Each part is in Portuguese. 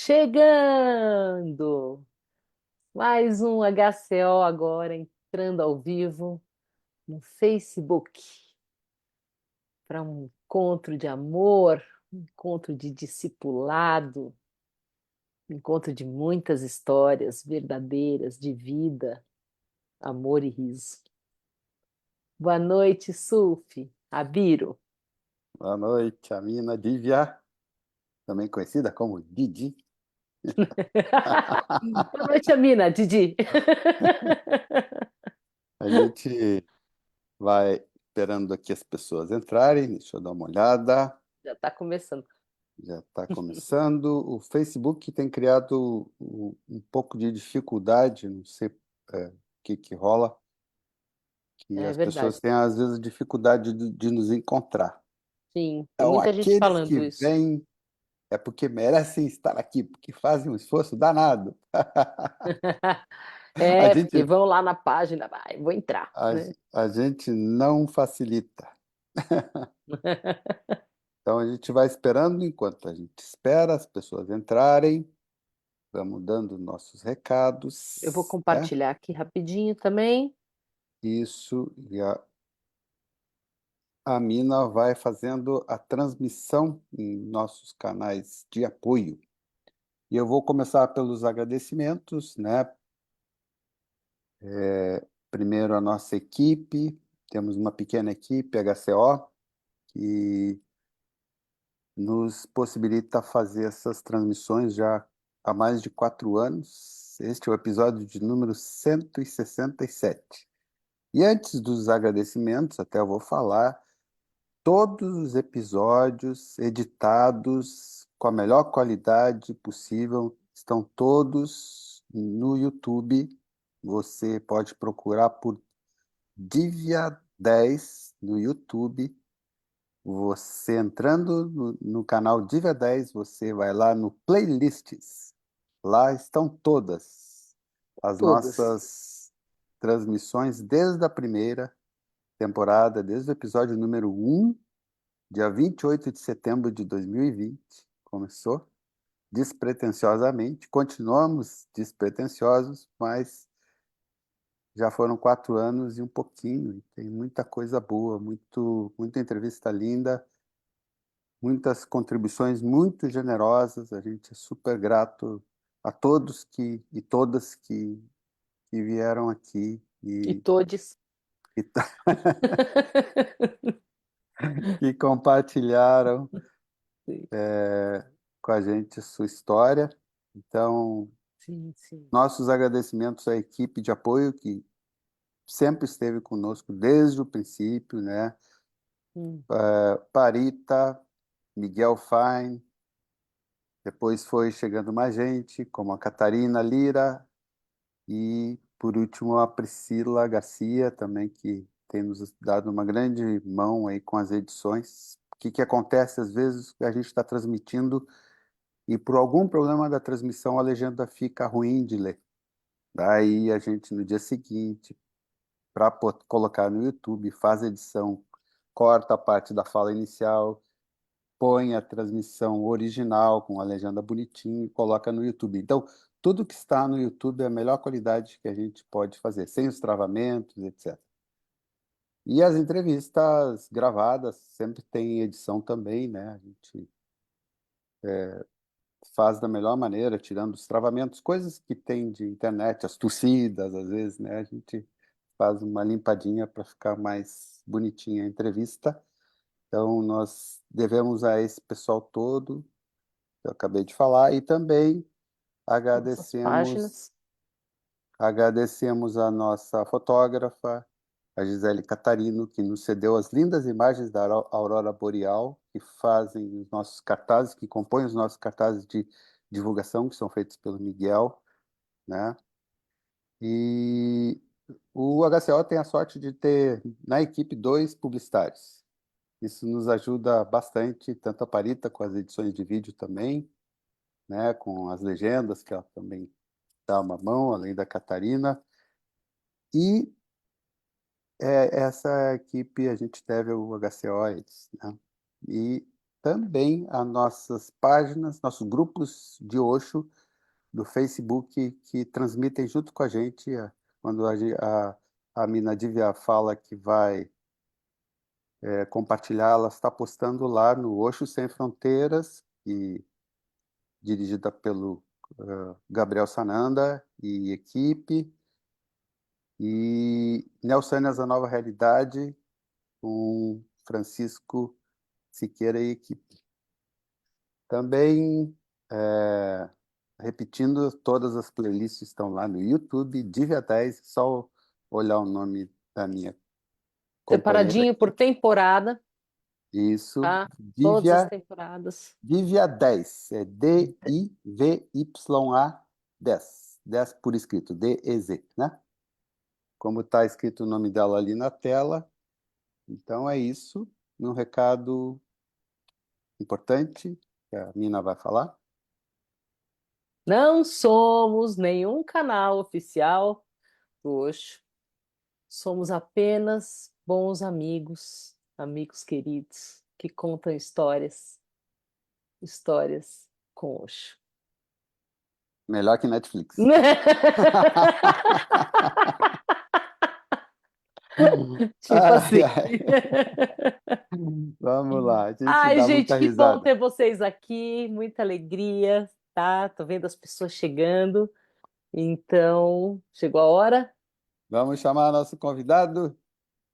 Chegando! Mais um HCO agora entrando ao vivo no Facebook para um encontro de amor, um encontro de discipulado, um encontro de muitas histórias verdadeiras de vida, amor e riso. Boa noite, Sufi, Abiro. Boa noite, Amina Divya, também conhecida como Didi. Boa noite, Amina, Didi. A gente vai esperando aqui as pessoas entrarem, deixa eu dar uma olhada. Já está começando. Já está começando. O Facebook tem criado um pouco de dificuldade, não sei o que rola, que É as verdade. pessoas têm às vezes dificuldade de nos encontrar. Sim, tem Então, muita gente aqueles falando que isso. vêm é porque merecem estar aqui, porque fazem um esforço danado. A É, porque gente, vão lá na página, vai, vou entrar, a, né? a gente não facilita. Então a gente vai esperando enquanto a gente espera as pessoas entrarem, vamos dando nossos Eu vou recados, né? compartilhar aqui rapidinho também. Isso, e a Mina vai fazendo a transmissão em nossos canais de apoio. E eu vou começar pelos agradecimentos, né? Primeiro a nossa equipe, temos uma pequena equipe, HCO, que nos possibilita fazer essas transmissões já há mais de 4 anos. Este é o episódio de número 167. E antes dos agradecimentos, até eu vou falar, todos os episódios editados com a melhor qualidade possível estão todos no YouTube. Você pode procurar por Divya 10 no YouTube. Você entrando no canal Diva 10, você vai lá no Playlists. Lá estão todas as Todas. nossas transmissões desde a primeira temporada, desde o episódio número 1, dia 28 de setembro de 2020. Começou despretensiosamente, continuamos despretensiosos, mas já foram 4 anos e um pouquinho, e tem muita coisa boa, muita entrevista linda, muitas contribuições muito generosas. A gente é super grato a todos e todas que vieram aqui E todes. e, e compartilharam Sim, com a gente a sua história. Então, sim, sim. nossos agradecimentos à equipe de apoio que sempre esteve conosco desde o princípio, né? Hum. Parita, Miguel Fine, depois foi chegando mais gente, como a Catarina Lira, e, por último, a Priscila Garcia, também, que tem nos dado uma grande mão aí com as edições. O que que acontece, às vezes, a gente está transmitindo e, por algum problema da transmissão, a legenda fica ruim de ler. Daí a gente, no dia seguinte, para colocar no YouTube, faz a edição, corta a parte da fala inicial, põe a transmissão original com a legenda bonitinha e coloca no YouTube. Então, tudo que está no YouTube é a melhor qualidade que a gente pode fazer, sem os travamentos, etc. E as entrevistas gravadas sempre tem edição também, né? A gente faz da melhor maneira, tirando os travamentos, coisas que tem de internet, as tossidas, às vezes, né? A gente faz uma limpadinha para ficar mais bonitinha a entrevista. Então, nós devemos a esse pessoal todo que eu acabei de falar, e também Nossas agradecemos, páginas. agradecemos a nossa fotógrafa, a Gisele Catarino, que nos cedeu as lindas imagens da aurora boreal, que fazem os nossos cartazes, que compõem os nossos cartazes de divulgação, que são feitos pelo Miguel, né? E o HCO tem a sorte de ter na equipe 2 publicitários. Isso nos ajuda bastante, tanto a Parita com as edições de vídeo também, né, com as legendas, que ela também dá uma mão, além da Catarina. E essa equipe, a gente teve o HCO, eles, né? E também as nossas páginas, nossos grupos de Osho do Facebook que transmitem junto com a gente. Quando a Mina Divya fala que vai compartilhar, ela está postando lá no Osho Sem Fronteiras, e dirigida pelo Gabriel Sananda e equipe, e Nelsânias, a Nova Realidade, com Francisco Siqueira e equipe. Também, repetindo, todas as playlists estão lá no YouTube, Divya 10, só olhar o nome da minha companheira. Separadinho por temporada, Isso, tá? Todas as Divya, temporadas. Divya 10, é Divya 10, 10 por escrito, D-E-Z, né? Como está escrito o nome dela ali na tela. Então é isso, um recado importante que a Mina vai falar. Não somos nenhum canal oficial do Osho. Somos apenas bons amigos, amigos queridos, que contam histórias, histórias com Osho. Melhor que Netflix. Tipo Ai, assim. ai. Vamos lá, a gente Ai, dá gente, muita que bom risada. ter vocês aqui, muita alegria, tá? Tô vendo as pessoas chegando. Então, chegou a hora? Vamos chamar nosso convidado?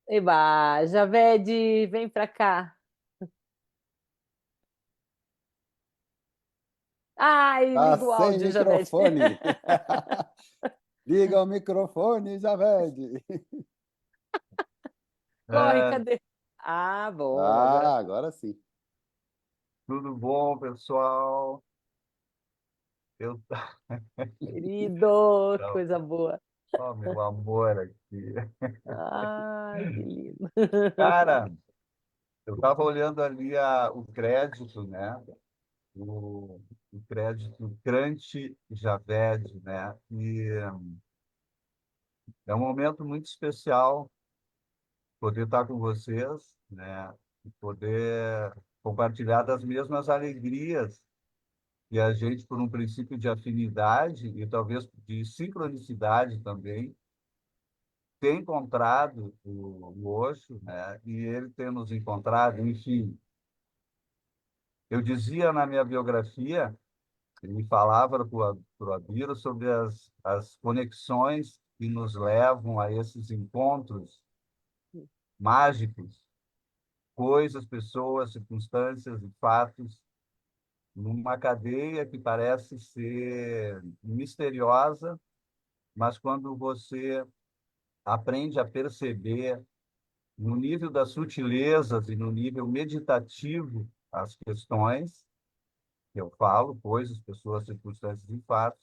Eba, Javede, vem pra cá. Ai, Tá liga o sem áudio, Javede. microfone. Liga o microfone, Javed. Corre, É, cadê? Ah, bom, agora Ah, agora sim. tudo bom, pessoal? Eu querido, que Então, coisa boa. ó, meu amor aqui. Ai, que lindo. Cara, eu estava olhando ali o crédito, né? O crédito Crunch Javed, né? E é um momento muito especial poder estar com vocês, né? E poder compartilhar das mesmas alegrias que a gente, por um princípio de afinidade e talvez de sincronicidade também, tem encontrado o Osho, né? E ele tem nos encontrado, enfim. Eu dizia na minha biografia, ele me falava para o Abiro sobre as conexões que nos levam a esses encontros mágicos, coisas, pessoas, circunstâncias e fatos, numa cadeia que parece ser misteriosa, mas quando você aprende a perceber no nível das sutilezas e no nível meditativo as questões que eu falo, coisas, pessoas, circunstâncias e fatos,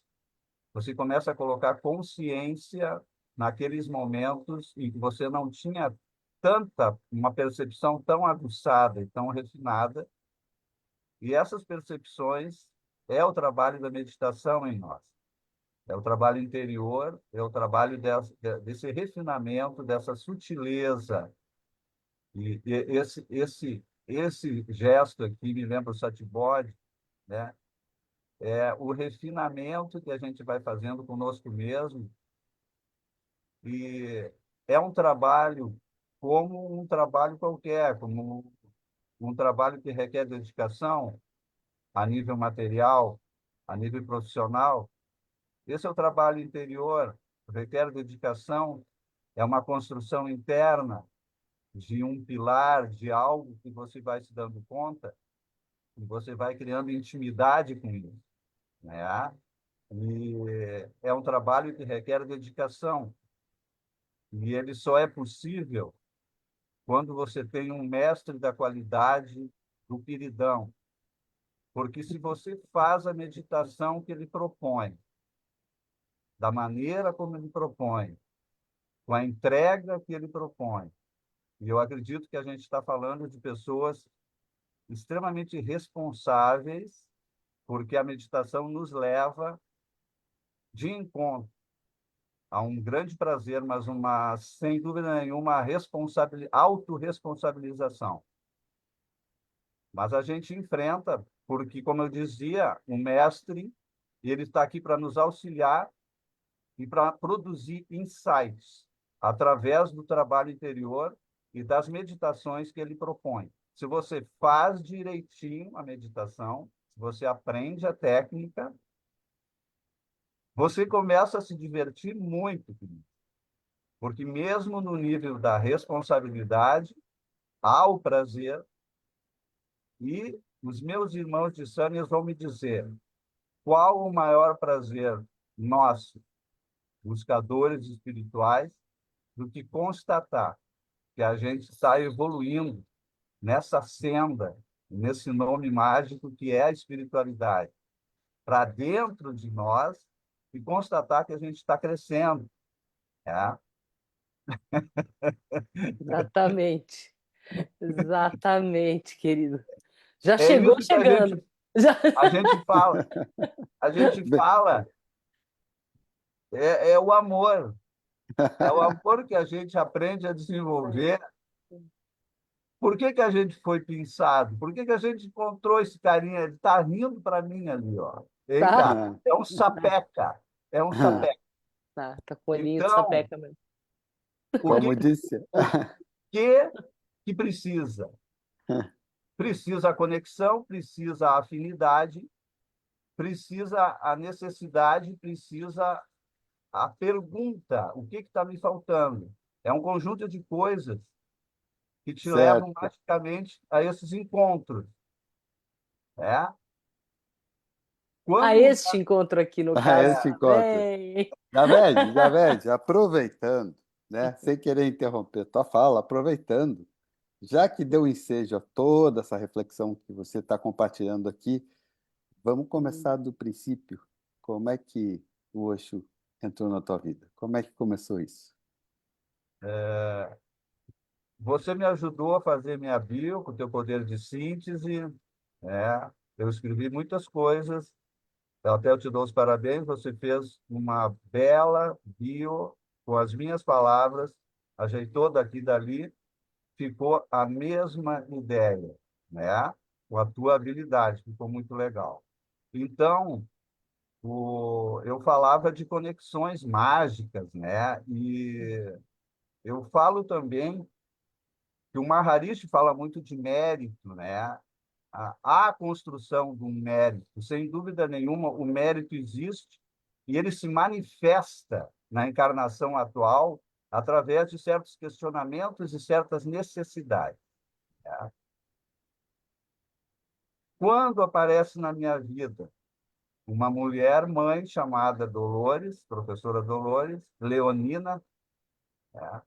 você começa a colocar consciência naqueles momentos em que você não tinha uma percepção tão aguçada e tão refinada, e essas percepções é o trabalho da meditação em nós. É o trabalho interior, é o trabalho desse refinamento, dessa sutileza. E esse gesto aqui me lembra o Satibode, né? É o refinamento que a gente vai fazendo conosco mesmo. E é um trabalho como um trabalho qualquer, como um trabalho que requer dedicação a nível material, a nível profissional. Esse é o trabalho interior, requer dedicação, é uma construção interna de um pilar, de algo que você vai se dando conta e você vai criando intimidade com isso, né? E é um trabalho que requer dedicação. E ele só é possível quando você tem um mestre da qualidade do Piridão. Porque se você faz a meditação que ele propõe, da maneira como ele propõe, com a entrega que ele propõe, e eu acredito que a gente está falando de pessoas extremamente responsáveis, porque a meditação nos leva de encontro a um grande prazer, mas sem dúvida nenhuma, autorresponsabilização. Mas a gente enfrenta, porque, como eu dizia, o mestre, ele está aqui para nos auxiliar e para produzir insights através do trabalho interior e das meditações que ele propõe. Se você faz direitinho a meditação, se você aprende a técnica, você começa a se divertir muito, querido. Porque mesmo no nível da responsabilidade, há o prazer, e os meus irmãos de Sânias vão me dizer qual o maior prazer nosso, buscadores espirituais, do que constatar que a gente está evoluindo nessa senda, nesse nome mágico que é a espiritualidade, para dentro de nós, e constatar que a gente está crescendo. Né? Exatamente. Exatamente, querido. Já É chegou isso que chegando. Já... a gente fala. A gente fala, é o amor. É o amor que a gente aprende a desenvolver. Por que que a gente foi pensado? Por que que a gente encontrou esse carinha? Ele está rindo para mim ali, ó. Tá, Eita, é um sapeca. É um tá, sapeca. tá com o olhinho de Então, sapeca mesmo. o que, Como disse. o que precisa? Precisa a conexão, precisa a afinidade, precisa a necessidade, precisa a pergunta: o que está me faltando? É um conjunto de coisas que te levam Certo. magicamente a esses encontros. Né? A Quando este encontro aqui, no A caso, este encontro. também. Javed, aproveitando, né? Sem querer interromper tua fala, aproveitando, já que deu ensejo a toda essa reflexão que você está compartilhando aqui, vamos começar do princípio. Como é que o Osho entrou na tua vida? Como é que começou isso? você me ajudou a fazer minha bio, com o teu poder de síntese, né? Eu escrevi muitas coisas, até eu te dou os parabéns, você fez uma bela bio com as minhas palavras, ajeitou daqui e dali, ficou a mesma ideia, né? Com a tua habilidade, ficou muito legal. Então, eu falava de conexões mágicas, né? E eu falo também que o Maharishi fala muito de mérito, né? A construção do mérito, sem dúvida nenhuma, o mérito existe e ele se manifesta na encarnação atual através de certos questionamentos e certas necessidades. Né? Quando aparece na minha vida uma mulher mãe chamada Dolores, professora Dolores, leonina, né?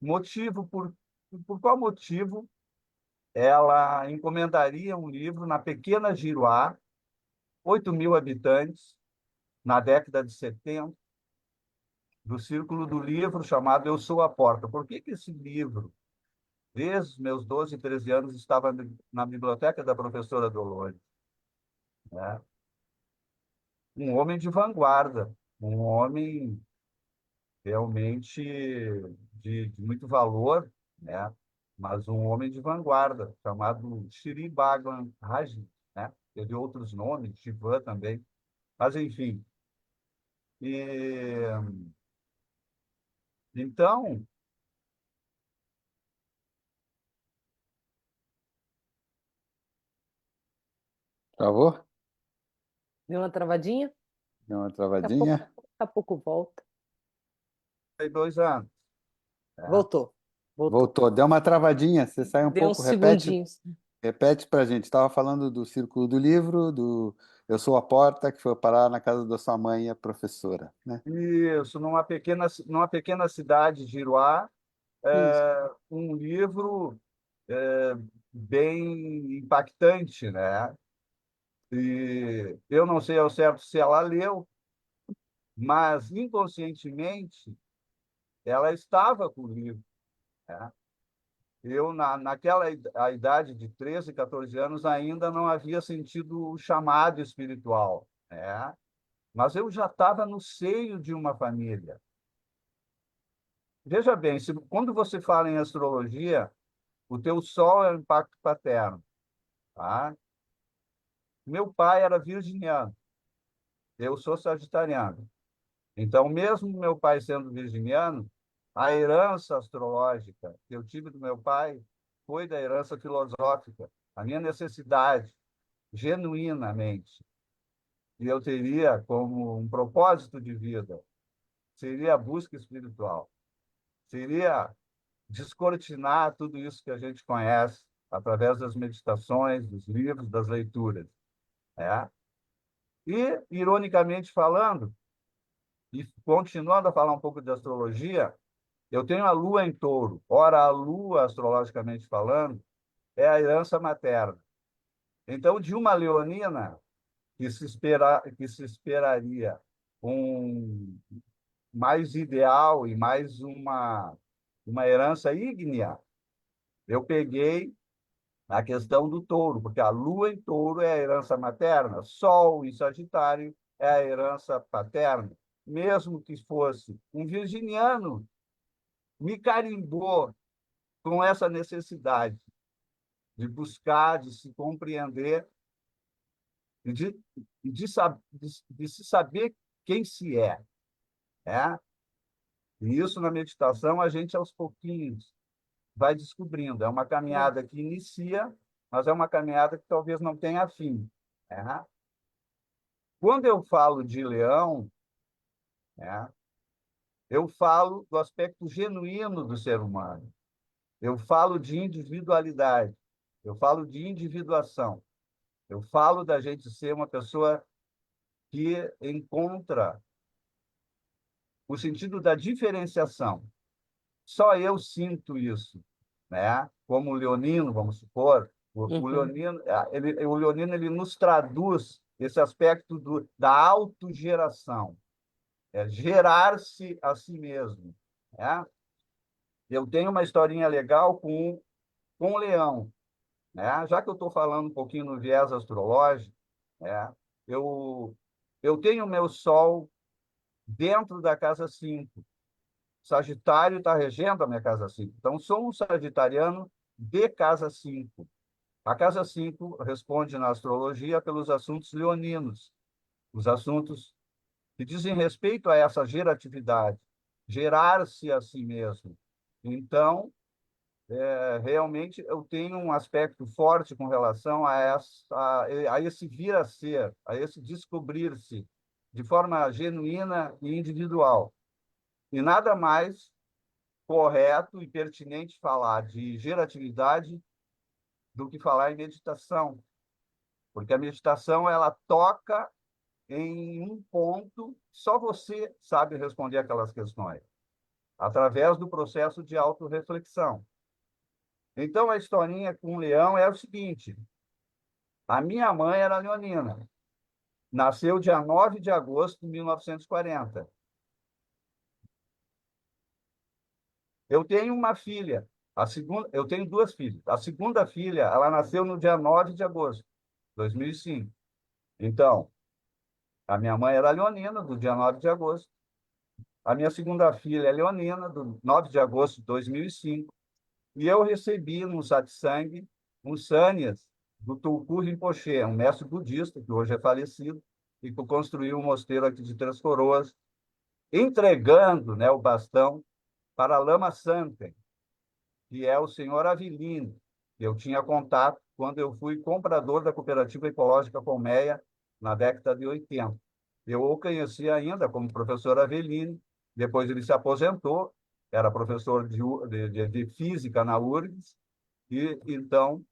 Motivo por qual motivo ela encomendaria um livro na pequena Giruá, 8.000 habitantes, na década de 70, do Círculo do Livro, chamado Eu Sou a Porta. Por que que esse livro, desde os meus 12, 13 anos, estava na biblioteca da professora Dolores? Né? Um homem de vanguarda, um homem realmente de muito valor, né? Mas um homem de vanguarda, chamado Shri Bhagwan Raji, né? Teve outros nomes, Shivan também. Mas, enfim. E, então, Travou? Deu uma travadinha? Deu uma Daqui travadinha? a pouco volta. tem 2 anos. Né? Voltou, voltou. Voltou. Deu uma travadinha. Você saiu um Deu uns pouco. Repete. segundinhos. Repete para a gente. Estava falando do Círculo do Livro, do Eu Sou a Porta, que foi parar na casa da sua mãe, a professora, né? Isso, numa pequena cidade de Iruá, Isso. um livro é, bem impactante, né? E eu não sei ao certo se ela leu, mas inconscientemente ela estava com o livro. Né? Eu, a idade de 13, 14 anos, ainda não havia sentido o chamado espiritual, né? Mas eu já estava no seio de uma família. Veja bem, quando você fala em astrologia, o teu Sol é o impacto paterno. Tá? Meu pai era virginiano, eu sou sagitariano. Então, mesmo meu pai sendo virginiano, a herança astrológica que eu tive do meu pai foi da herança filosófica, a minha necessidade, genuinamente, e eu teria como um propósito de vida, seria a busca espiritual, seria descortinar tudo isso que a gente conhece através das meditações, dos livros, das leituras. Né? E, ironicamente falando, e continuando a falar um pouco de astrologia, eu tenho a Lua em Touro. Ora, a Lua, astrologicamente falando, é a herança materna. Então, de uma leonina que se esperaria um mais ideal e mais uma herança ígnea, eu peguei a questão do touro, porque a Lua em Touro é a herança materna, Sol em Sagitário é a herança paterna. Mesmo que fosse um virginiano, me carimbou com essa necessidade de buscar, de se compreender e de se saber quem se é. Né? E isso na meditação a gente aos pouquinhos vai descobrindo. É uma caminhada que inicia, mas é uma caminhada que talvez não tenha fim. Né? Quando eu falo de leão, né, eu falo do aspecto genuíno do ser humano. Eu falo de individualidade. Eu falo de individuação. Eu falo da gente ser uma pessoa que encontra o sentido da diferenciação. Só eu sinto isso, né? Como o leonino, vamos supor, o Uhum. leonino, o leonino ele nos traduz esse aspecto da autogeração, é gerar-se a si mesmo, né? Eu tenho uma historinha legal com o leão, né? Já que eu estou falando um pouquinho no viés astrológico, né? Eu eu tenho meu sol dentro da casa 5. Sagitário está regendo a minha casa 5. Então, sou um sagitariano de casa 5. A casa 5 responde na astrologia pelos assuntos leoninos, os assuntos que dizem respeito a essa geratividade, gerar-se a si mesmo. Então, realmente, eu tenho um aspecto forte com relação a esse vir a ser, a esse descobrir-se de forma genuína e individual. E nada mais correto e pertinente falar de geratividade do que falar em meditação, porque a meditação ela toca em um ponto, só você sabe responder aquelas questões, através do processo de autorreflexão. Então, a historinha com o leão é o seguinte: a minha mãe era leonina, nasceu dia 9 de agosto de 1940. Eu tenho uma filha, eu tenho duas filhas. A segunda filha, ela nasceu no dia 9 de agosto de 2005. Então, a minha mãe era leonina, do dia 9 de agosto. A minha segunda filha é leonina, do 9 de agosto de 2005. E eu recebi no satsang um sannyas do Tulku Rinpoche, um mestre budista, que hoje é falecido, e que construiu um mosteiro aqui de Três Coroas, entregando, né, o bastão para Lama Santen, que é o senhor Avelino, que eu tinha contato quando eu fui comprador da Cooperativa Ecológica Colmeia, na década de 80. Eu o conheci ainda como professor Avelino, depois ele se aposentou, era professor de física na URGS, e então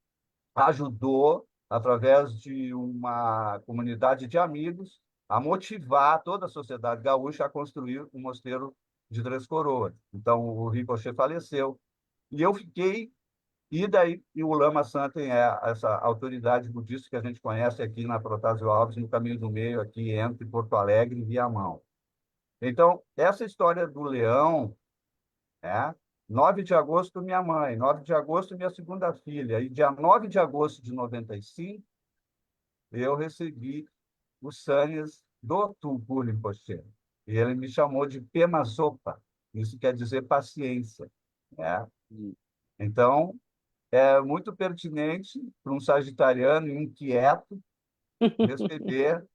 ajudou, através de uma comunidade de amigos, a motivar toda a sociedade gaúcha a construir o Mosteiro de Três Coroas. Então, o Rinpoche faleceu, e eu fiquei, e o Lama Santen é essa autoridade budista que a gente conhece aqui na Protásio Alves, no Caminho do Meio, aqui entre Porto Alegre e Viamão. Então, essa história do leão, né? 9 de agosto, minha mãe, 9 de agosto, minha segunda filha, e dia 9 de agosto de 95, eu recebi o sannyas do Tulku Rinpoche. E ele me chamou de Pema Sopa, isso quer dizer paciência, né? Então, é muito pertinente para um sagitariano inquieto receber,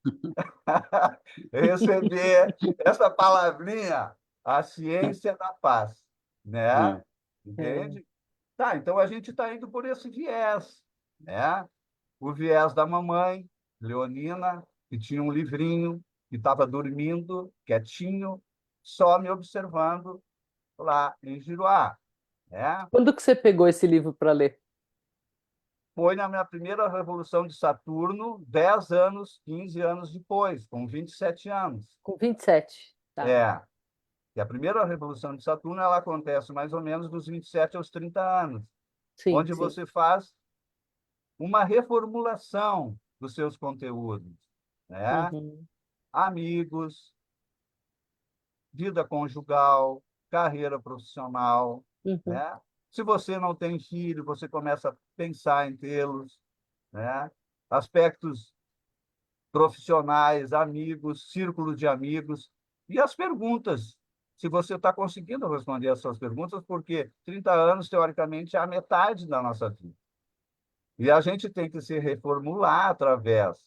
receber essa palavrinha, a ciência da paz, né? É. É. Entende? Tá, então a gente está indo por esse viés, né? O viés da mamãe, Leonina, que tinha um livrinho, que estava dormindo, quietinho, só me observando lá em Giruá, né? Quando que você pegou esse livro para ler? Foi na minha primeira Revolução de Saturno, 10 anos, 15 anos depois, com 27 anos. Com 27. Tá. É, e a primeira Revolução de Saturno ela acontece mais ou menos dos 27 aos 30 anos, Sim, onde sim. você faz uma reformulação dos seus conteúdos, né? Uhum, Amigos, vida conjugal, carreira profissional, uhum, né? Se você não tem filho, você começa a pensar em tê-los, né? Aspectos profissionais, amigos, círculo de amigos e as perguntas. Se você está conseguindo responder essas perguntas, porque 30 anos, teoricamente, é a metade da nossa vida. E a gente tem que se reformular através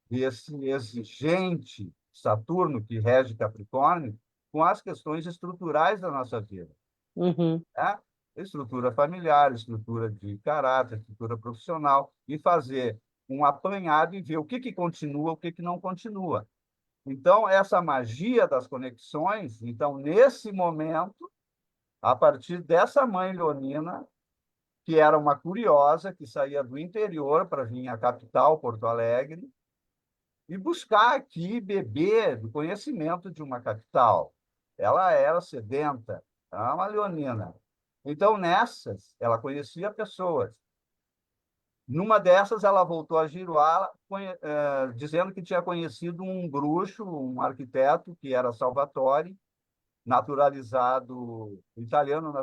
desse exigente Saturno que rege Capricórnio com as questões estruturais da nossa vida, uhum, né? Estrutura familiar, estrutura de caráter, estrutura profissional, e fazer um apanhado e ver o que continua, o que não continua. Então, essa magia das conexões, então, nesse momento, a partir dessa mãe leonina, que era uma curiosa, que saía do interior para vir à capital, Porto Alegre, e buscar aqui beber do conhecimento de uma capital. Ela era sedenta, era uma leonina. Então, nessas, ela conhecia pessoas. Numa dessas, ela voltou a Giruá, dizendo que tinha conhecido um bruxo, um arquiteto, que era Salvatore, naturalizado italiano,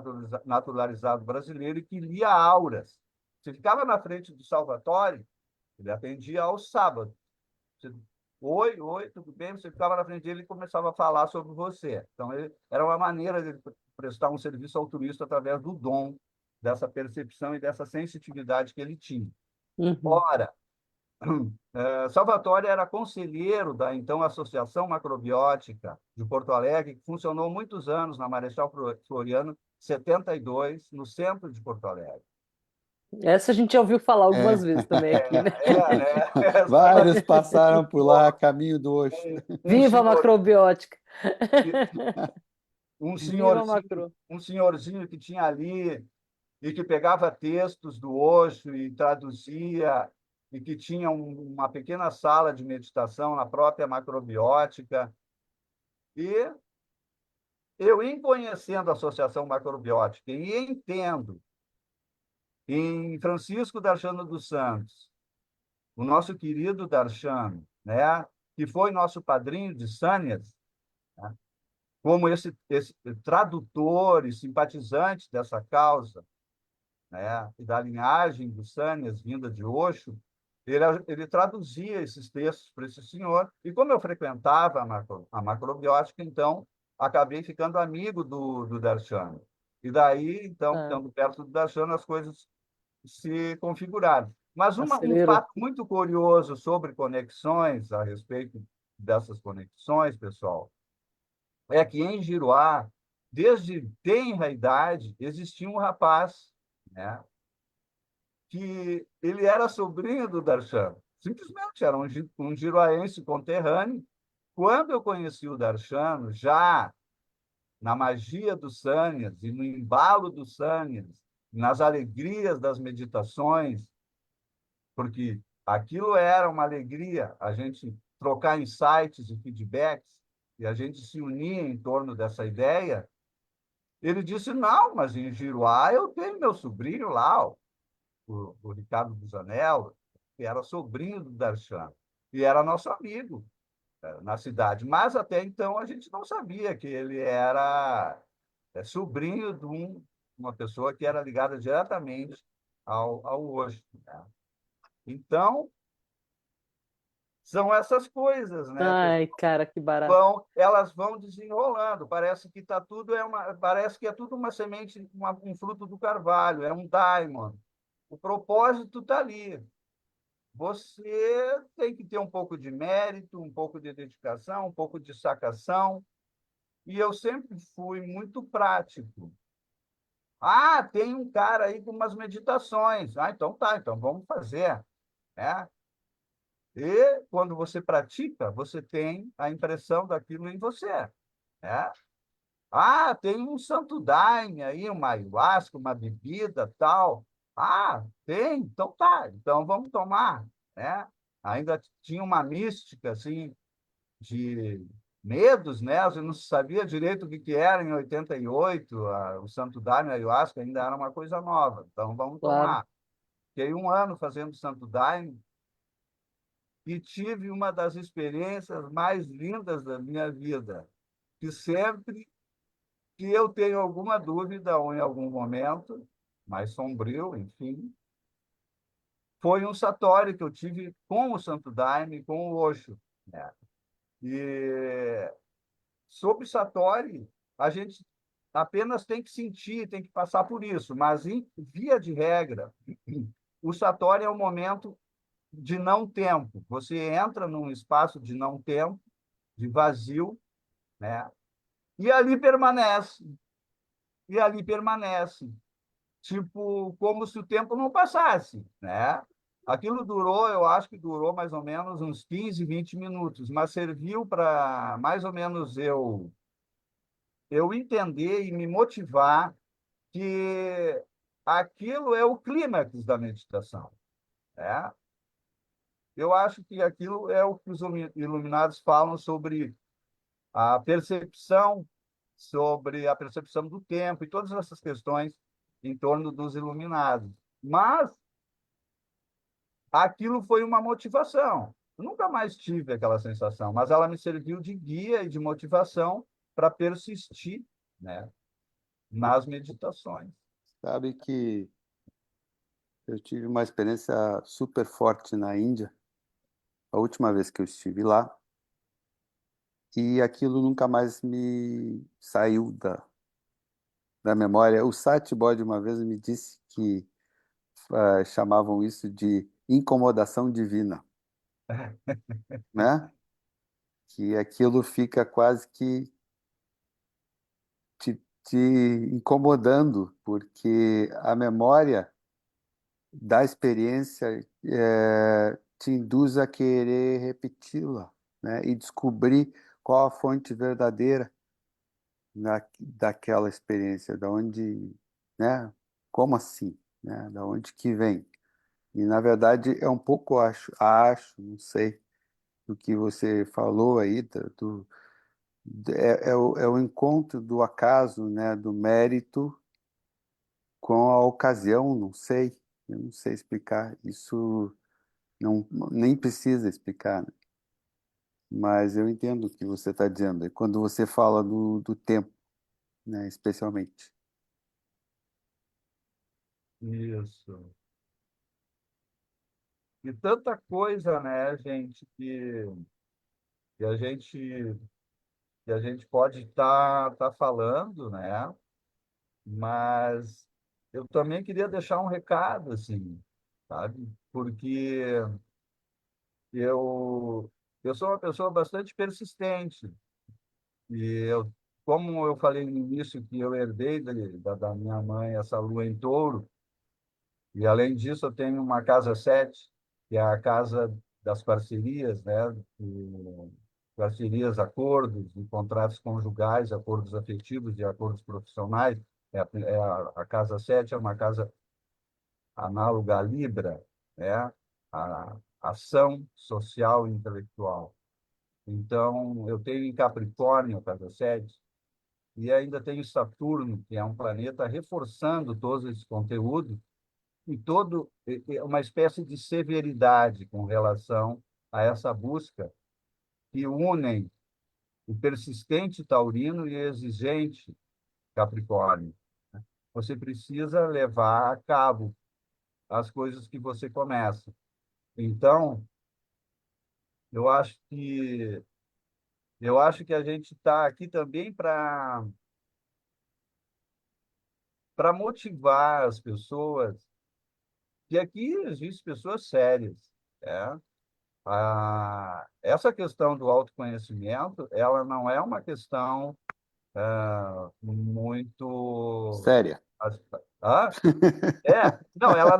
naturalizado brasileiro, e que lia auras. Você ficava na frente do Salvatore, ele atendia aos sábados. Você, oi, oi, tudo bem? Você ficava na frente dele e começava a falar sobre você. Então, era uma maneira de prestar um serviço altruísta através do dom, dessa percepção e dessa sensitividade que ele tinha. uhum. Ora, Salvatore era conselheiro da então Associação Macrobiótica de Porto Alegre, que funcionou muitos anos na Marechal Floriano, 72, no centro de Porto Alegre. Essa a gente já ouviu falar algumas É. vezes também aqui, né? Né? Vários passaram por lá, Pô, caminho do Oxo. um Viva a senhor, macrobiótica! um Viva a senhorzinho, macro! um senhorzinho que tinha ali e que pegava textos do Osho e traduzia, e que tinha uma pequena sala de meditação na própria macrobiótica. E eu, em conhecendo a Associação Macrobiótica e entendo em Francisco Darshano dos Santos, o nosso querido Darshano, né, que foi nosso padrinho de Sânias, né, como esse tradutor e simpatizante dessa causa, né, e da linhagem dos Sânias vinda de Osho, ele traduzia esses textos para esse senhor, e como eu frequentava a macrobiótica, então, acabei ficando amigo do Darshana. E daí, então, Ah, estando perto do Darshana, as coisas se configuraram. Mas um acelerou. fato muito curioso sobre conexões, a respeito dessas conexões, pessoal, é que em Giruá, desde tenra idade, existia um rapaz, né, que ele era sobrinho do Darshana. Simplesmente era um giroaense conterrâneo. Quando eu conheci o Darshana, já na magia dos Sânias e no embalo dos Sânias, nas alegrias das meditações, porque aquilo era uma alegria, a gente trocar insights e feedbacks, e a gente se unir em torno dessa ideia, ele disse, não, mas em Giruá eu tenho meu sobrinho lá, o Ricardo Busanello, que era sobrinho do Darchan, e era nosso amigo na cidade. Mas até então a gente não sabia que ele era sobrinho de uma pessoa que era ligada diretamente ao hoje. Né? Então, são essas coisas, né, pessoal? Ai, cara, que barato. Elas vão desenrolando. Parece que tá tudo parece que é tudo uma semente, um fruto do carvalho, é um diamond. O propósito está ali. Você tem que ter um pouco de mérito, um pouco de dedicação, um pouco de sacação. E eu sempre fui muito prático. Ah, tem um cara aí com umas meditações. Ah, então tá, então vamos fazer, né? E quando você pratica, você tem a impressão daquilo em você, né? Ah, tem um santo daime aí, uma ayahuasca, uma bebida, tal. Ah, tem? Então tá, então vamos tomar, né? Ainda tinha uma mística, assim, de medos, né? Você não sabia direito o que que era em 88, o santo daime, a ayahuasca ainda era uma coisa nova. Então vamos Claro. tomar. Fiquei um ano fazendo santo daime e tive uma das experiências mais lindas da minha vida, que sempre que eu tenho alguma dúvida ou em algum momento mais sombrio, enfim, foi um satori que eu tive com o Santo Daime, com o Osho, né? E sobre satori, a gente apenas tem que sentir, tem que passar por isso, mas em via de regra, o satori é o momento de não tempo. Você entra num espaço de não tempo, de vazio, né? E ali permanece, e ali permanece. Tipo, como se o tempo não passasse, né? Aquilo durou, eu acho que durou mais ou menos uns 15, 20 minutos, mas serviu para mais ou menos eu entender e me motivar que aquilo é o clímax da meditação, né? Eu acho que aquilo é o que os iluminados falam sobre a percepção, sobre a percepção do tempo e todas essas questões em torno dos iluminados. Mas aquilo foi uma motivação. Eu nunca mais tive aquela sensação, mas ela me serviu de guia e de motivação para persistir, né, nas meditações. Sabe que eu tive uma experiência super forte na Índia, a última vez que eu estive lá, e aquilo nunca mais me saiu da memória. O Satibod uma vez me disse que chamavam isso de incomodação divina, né? Que aquilo fica quase que te incomodando, porque a memória da experiência te induz a querer repeti-la, né? E descobrir qual a fonte verdadeira daquela experiência, da onde, né? Como assim, né? Da onde que vem? E na verdade é um pouco não sei, do que você falou aí, é o encontro do acaso, né? Do mérito com a ocasião, não sei, eu não sei explicar. Isso não, nem precisa explicar, né? Mas eu entendo o que você está dizendo. É quando você fala do tempo, né? Especialmente. Isso. E tanta coisa, né, gente, que a gente que a gente pode estar falando, né? Mas eu também queria deixar um recado, assim, sabe? Porque eu eu sou uma pessoa bastante persistente e como eu falei no início que eu herdei da minha mãe essa lua em touro, e além disso eu tenho uma casa 7 que é a casa das parcerias, né? E parcerias, acordos e contratos conjugais, acordos afetivos e acordos profissionais. A casa 7 é uma casa análoga à Libra, né? A ação social e intelectual. Então, eu tenho em Capricórnio, casa 7, e ainda tenho Saturno, que é um planeta reforçando todos esses conteúdos, e uma espécie de severidade com relação a essa busca que unem o persistente taurino e o exigente Capricórnio. Você precisa levar a cabo as coisas que você começa. Então, eu acho que eu acho que a gente está aqui também para motivar as pessoas que aqui existem pessoas sérias, né? Essa questão do autoconhecimento, ela não é uma questão muito... Séria. Hã? Não, ela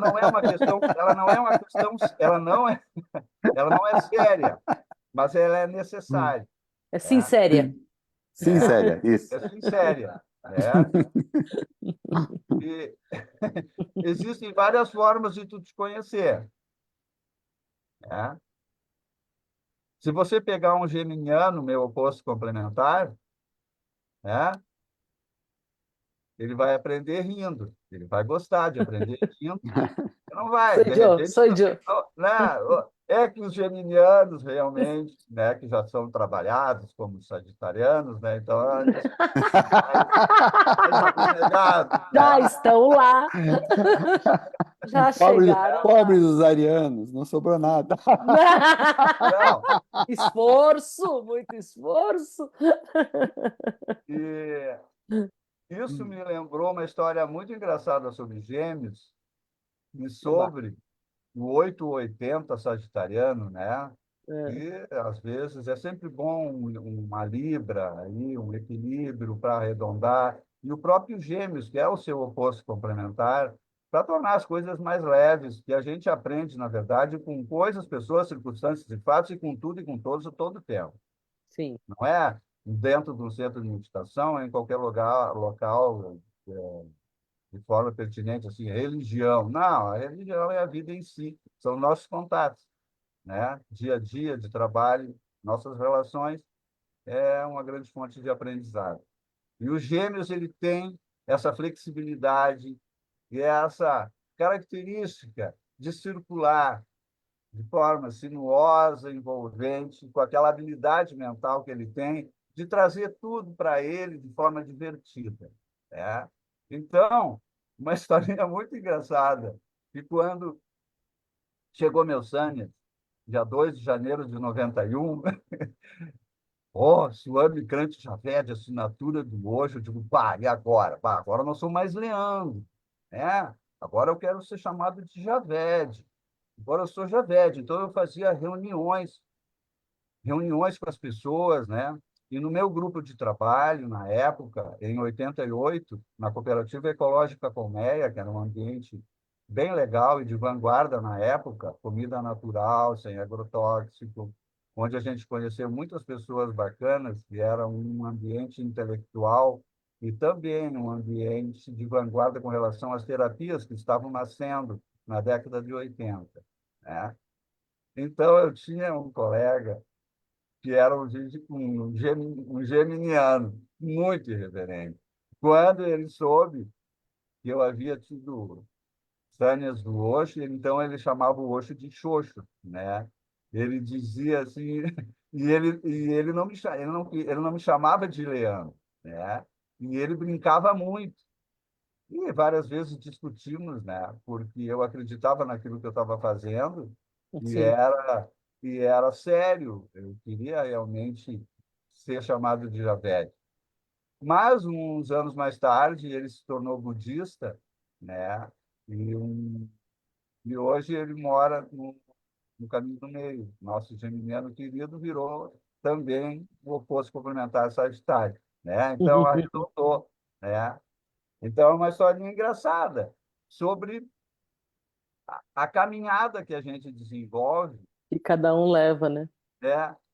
não é séria, mas ela é necessária, É né? sincéria. Sim, sim, séria, isso. É sincera, né? E existem várias formas de tu te conhecer, né? Se você pegar um geminiano, meu oposto complementar, né? Ele vai aprender rindo, ele vai gostar de aprender rindo. Não vai, de repente, Sou eu. né? É que os geminianos realmente, né, que já são trabalhados como os sagitarianos, né? Então eles são mais abnegados, Já né? estão lá, já Pobres, chegaram pobres lá. os arianos, não sobrou nada. Não, Esforço, muito esforço. e isso me lembrou uma história muito engraçada sobre gêmeos e Oba. sobre o 880 sagitariano, né? É, E, às vezes, é sempre bom uma libra, aí, um equilíbrio para arredondar. E o próprio Gêmeos, que é o seu oposto complementar, para tornar as coisas mais leves, que a gente aprende, na verdade, com coisas, pessoas, circunstâncias e fatos, e com tudo e com todos, a todo tempo. sim, Não é dentro de um centro de meditação, é em qualquer lugar, local, de forma pertinente, assim, religião. Não, a religião é a vida em si, são nossos contatos, né? Dia a dia de trabalho, nossas relações é uma grande fonte de aprendizado. E os gêmeos ele tem essa flexibilidade e essa característica de circular de forma sinuosa, envolvente, com aquela habilidade mental que ele tem de trazer tudo para ele de forma divertida, né? Então, uma historinha muito engraçada, que quando chegou meu Sânia, dia 2 de janeiro de 91, ó, Suame Crante Javé, de assinatura do Osho, eu digo, pá, e agora? Pá, agora eu não sou mais Leandro, né? Agora eu quero ser chamado de Javed. Agora eu sou Javed. Então eu fazia reuniões com as pessoas, né? E no meu grupo de trabalho, na época, em 88, na Cooperativa Ecológica Colmeia, que era um ambiente bem legal e de vanguarda na época, comida natural, sem agrotóxico, onde a gente conheceu muitas pessoas bacanas, que era um ambiente intelectual e também um ambiente de vanguarda com relação às terapias que estavam nascendo na década de 80, né? Então, eu tinha um colega que era um geminiano, muito irreverente. Quando ele soube que eu havia tido sânias do Osho, então ele chamava o Osho de Xoxo, né? Ele dizia assim, e ele não ele não me chamava de Leandro, né? E ele brincava muito. E várias vezes discutimos, né? Porque eu acreditava naquilo que eu estava fazendo e sim. era, e era sério. Eu queria realmente ser chamado de Javed. Mas, uns anos mais tarde, ele se tornou budista, né? E, e hoje ele mora no caminho do meio. Nosso geminiano querido virou também o oposto complementar Sagitário, né? Então, arredondou, né? Então, é uma historinha engraçada sobre a caminhada que a gente desenvolve, Que cada um leva, né?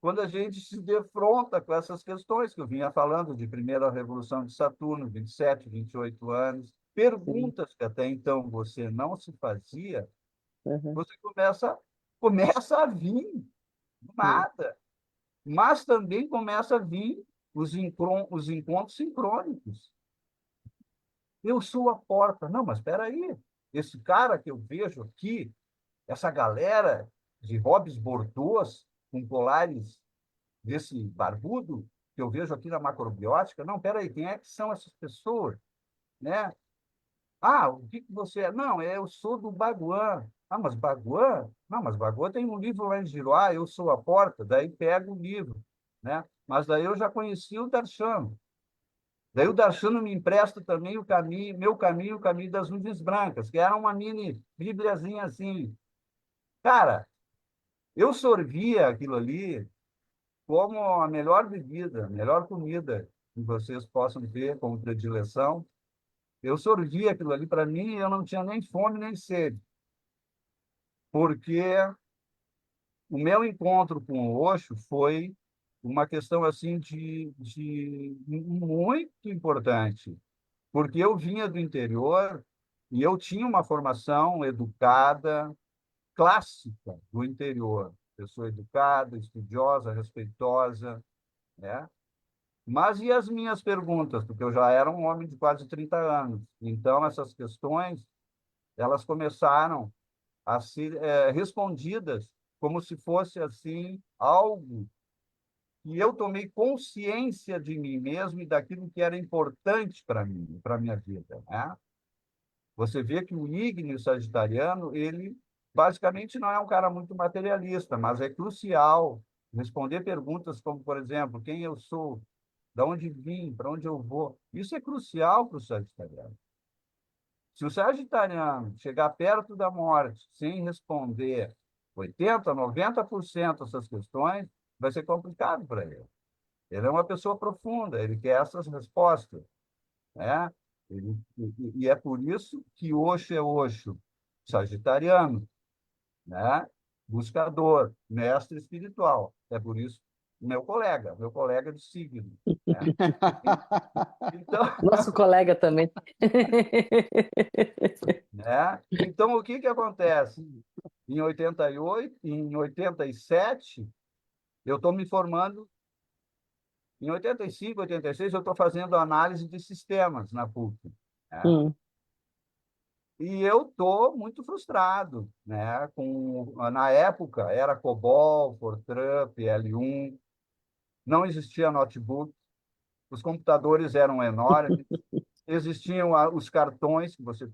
quando a gente se defronta com essas questões que eu vinha falando de primeira revolução de Saturno, 27, 28 anos, Sim. perguntas que até então você não se fazia, Uhum. você começa a vir do Sim. nada, mas também começa a vir os encontros sincrônicos. Eu sou a porta. Não, mas espera aí. Esse cara que eu vejo aqui, essa galera de Robes Bordeaux, com colares desse barbudo, que eu vejo aqui na macrobiótica, não, espera aí, quem é que são essas pessoas? Né? Ah, o que que você é? Não, eu sou do Baguã. Ah, mas Baguã? Não, mas Baguã tem um livro lá em Giroá, eu sou a porta, daí pega o livro. Né? Mas daí eu já conheci o Darshan. Daí o Darshana me empresta também o caminho, meu caminho, o caminho das nuvens brancas, que era uma mini bíbliazinha assim. Cara, eu sorvia aquilo ali como a melhor bebida, a melhor comida que vocês possam ter como predileção. Eu sorvia aquilo ali para mim e eu não tinha nem fome nem sede, porque o meu encontro com o Osho foi uma questão assim de muito importante, porque eu vinha do interior e eu tinha uma formação educada, clássica do interior. Pessoa educada, estudiosa, respeitosa, né? Mas e as minhas perguntas? Porque eu já era um homem de quase 30 anos. Então, essas questões, elas começaram a ser respondidas como se fosse assim algo que eu tomei consciência de mim mesmo e daquilo que era importante para mim, para minha vida, né? Você vê que o ígneo sagitariano, ele basicamente não é um cara muito materialista, mas é crucial responder perguntas como, por exemplo, quem eu sou, de onde vim, para onde eu vou. Isso é crucial para o sagitariano. Se o sagitariano chegar perto da morte sem responder 80, 90% dessas questões, vai ser complicado para ele. Ele é uma pessoa profunda, ele quer essas respostas, né? E é por isso que Osho é Osho, sagitariano, né? Buscador, mestre espiritual. É por isso meu colega de signo, né? Então, Nosso colega também. né? Então, o que que acontece? Em 88, em 87, eu estou me formando. Em 85, 86, eu estou fazendo análise de sistemas na PUC, né? Hum, E eu estou muito frustrado, né? Na época, era COBOL, Fortran, PL1, não existia notebook, os computadores eram enormes, existiam os cartões que você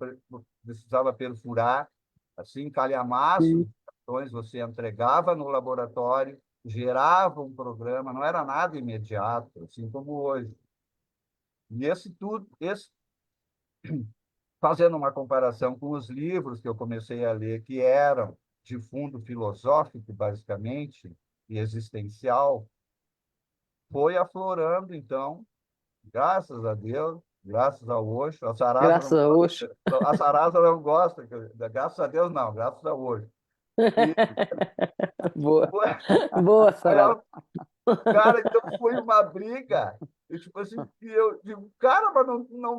precisava perfurar, assim, calhamaços sim. de cartões, você entregava no laboratório, gerava um programa, não era nada imediato, assim como hoje. E fazendo uma comparação com os livros que eu comecei a ler, que eram de fundo filosófico, basicamente, e existencial, foi aflorando, então, graças a Deus, graças ao Osho. Graças a Oxo. A Sarasa não gosta, graças a Deus não, graças ao Osho. E Boa. foi, Boa, aí Sarada. cara, então foi uma briga, e, tipo assim, e eu digo, cara, mas não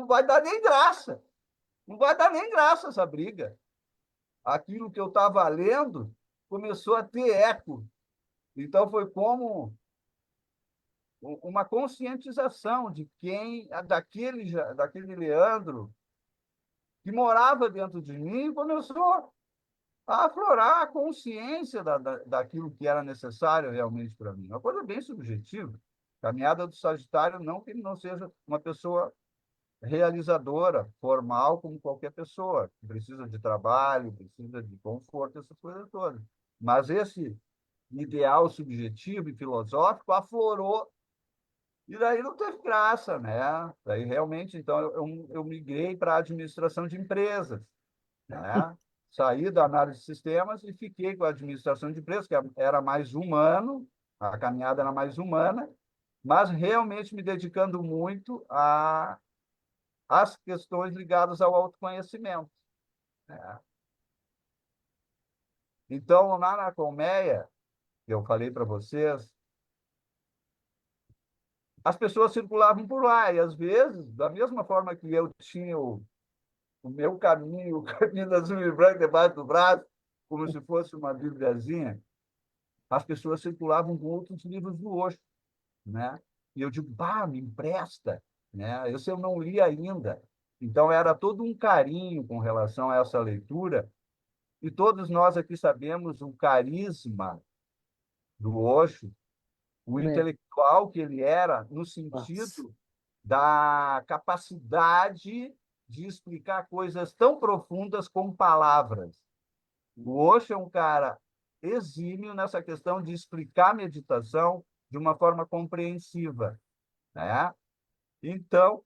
vai dar nem graça, não vai dar nem graça essa briga. Aquilo que eu estava lendo começou a ter eco. Então, foi como uma conscientização de daquele Leandro que morava dentro de mim e começou a aflorar a consciência daquilo que era necessário realmente para mim. Uma coisa bem subjetiva. Caminhada do Sagitário, não que ele não seja uma pessoa realizadora, formal, como qualquer pessoa, que precisa de trabalho, precisa de conforto, essas coisas todas. Mas esse ideal subjetivo e filosófico aflorou, e daí não teve graça, né? Daí realmente, então, eu migrei para a administração de empresas, né? Saí da análise de sistemas e fiquei com a administração de empresas, que era mais humano, a caminhada era mais humana, mas realmente me dedicando muito às questões ligadas ao autoconhecimento, né? Então, lá na colmeia, que eu falei para vocês, as pessoas circulavam por lá, e às vezes, da mesma forma que eu tinha o meu caminho, o caminho da Zumbi Branca debaixo do braço, como se fosse uma bibliazinha, as pessoas circulavam com outros livros do Osho, né? E eu digo, bah, me empresta, né? Esse eu não li ainda. Então, era todo um carinho com relação a essa leitura, e todos nós aqui sabemos o carisma do Osho, o Né? intelectual que ele era, no Nossa. sentido da capacidade de explicar coisas tão profundas com palavras. O Osho é um cara exímio nessa questão de explicar meditação de uma forma compreensiva, né? Então,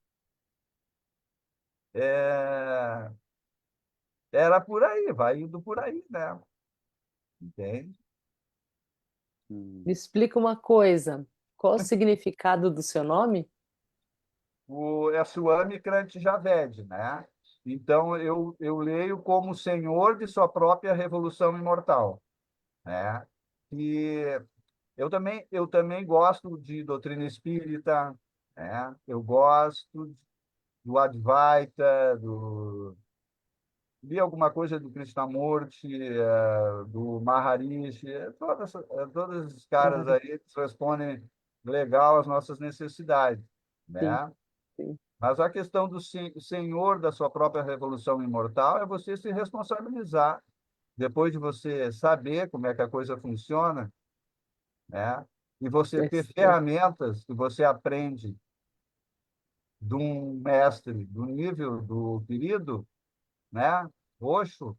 é, era por aí, vai indo por aí, né? Entende? Me explica uma coisa. Qual o significado do seu nome? É Swami Kranti Javed, né? Então, eu leio como Senhor de sua própria revolução imortal, né? E eu também gosto de doutrina espírita, né? Eu gosto do Advaita, li alguma coisa do Krishnamurti, do Maharishi, todos esses caras Aham, aí que respondem legal às nossas necessidades, sim, né? sim. Mas a questão do senhor da sua própria revolução imortal é você se responsabilizar, depois de você saber como é que a coisa funciona, né? E você É ter certo. ferramentas que você aprende de um mestre do nível do querido, né? Osho,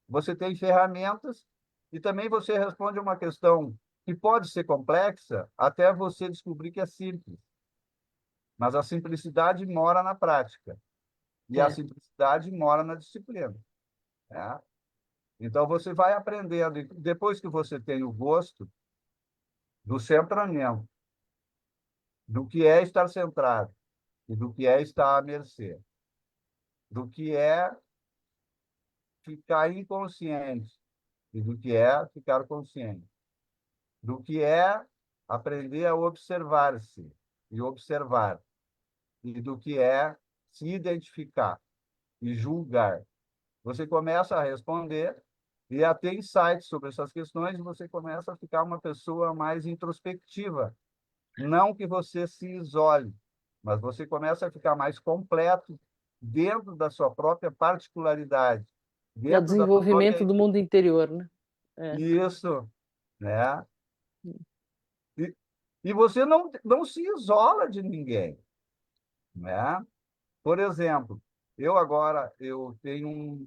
você tem ferramentas e também você responde a uma questão que pode ser complexa até você descobrir que é simples. Mas a simplicidade mora na prática e a É. simplicidade mora na disciplina, né? Então, você vai aprendendo. E depois que você tem o gosto do centramento, do que é estar centrado e do que é estar à mercê, do que é ficar inconsciente e do que é ficar consciente, do que é aprender a observar-se e observar, e do que é se identificar e julgar. Você começa a responder e a ter insights sobre essas questões, e você começa a ficar uma pessoa mais introspectiva. Não que você se isole, mas você começa a ficar mais completo dentro da sua própria particularidade, É o dentro da sua desenvolvimento própria... do mundo interior, né? É. Isso, né? E, e você não se isola de ninguém, né? Por exemplo, eu tenho